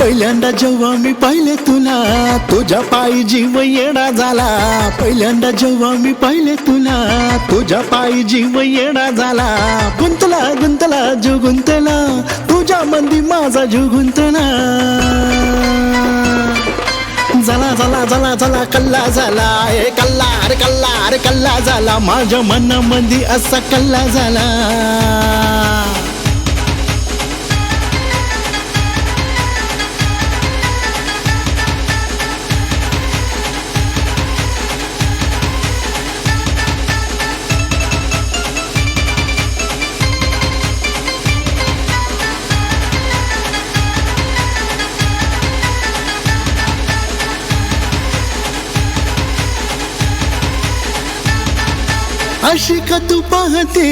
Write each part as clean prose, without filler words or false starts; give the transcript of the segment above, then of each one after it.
पहिल्यांदा जेव्हा मी पाहिले तुला, तुझ्या पायी जीव येडा झाला. पहिल्यांदा जेव्हा मी पाहिले तुला, तुझ्या पायी जीव येडा झाला. गुंतला गुंतला जीव गुंतला, तुझ्या मंदी माझा जीव गुंतला. झाला झाला झाला झाला कल्ला झाला, हे कल्ला अरे कल्ला अरे कल्ला झाला. माझ्या मनामध्ये असा कल्ला झाला. अशी का तू पाहते,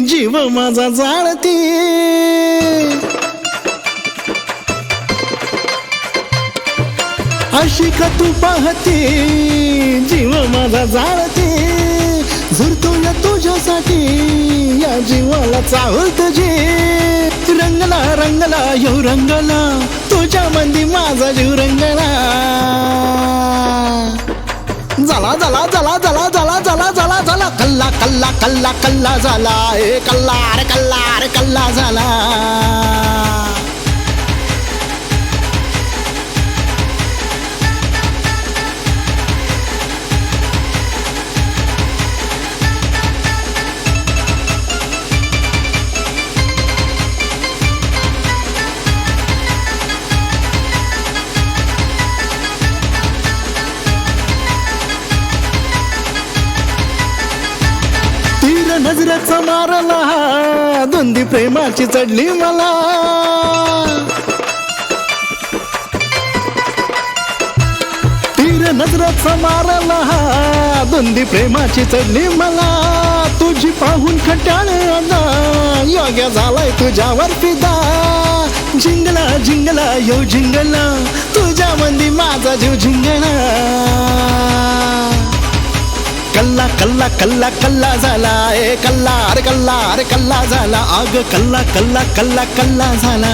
जीव माझा जाळते. अशी का तू पाहते, जीव माझा जाळते. झुरतो या तुझ्यासाठी, या जीवाला चाहूल तुझी. रंगला रंगला यो रंगला, तुझ्या मंदी माझा जीव रंगला. झाला झाला झाला झाला झाला झाला झाला झाला कल्ला कल्ला कल्ला कल्ला झाला, हे कल्ला अरे कल्ला झाला. नजरेचा मारला, धुंदी प्रेमाची चढली मला. तीर नजरेचा मारला, धुंदी प्रेमाची चढली मला. तुझी पाहून खट्याळे आला, योग्य झालाय तुझ्यावर फिदा. झिंगला झिंगला यो झिंगला, तुझ्या मंदी माझा जीव झिंगला. कल्ला कल्ला कल्ला कल्ला झाला, ए कल्ला अरे कल्ला झाला. आग कल्ला कल्ला कल्ला कल्ला झाला.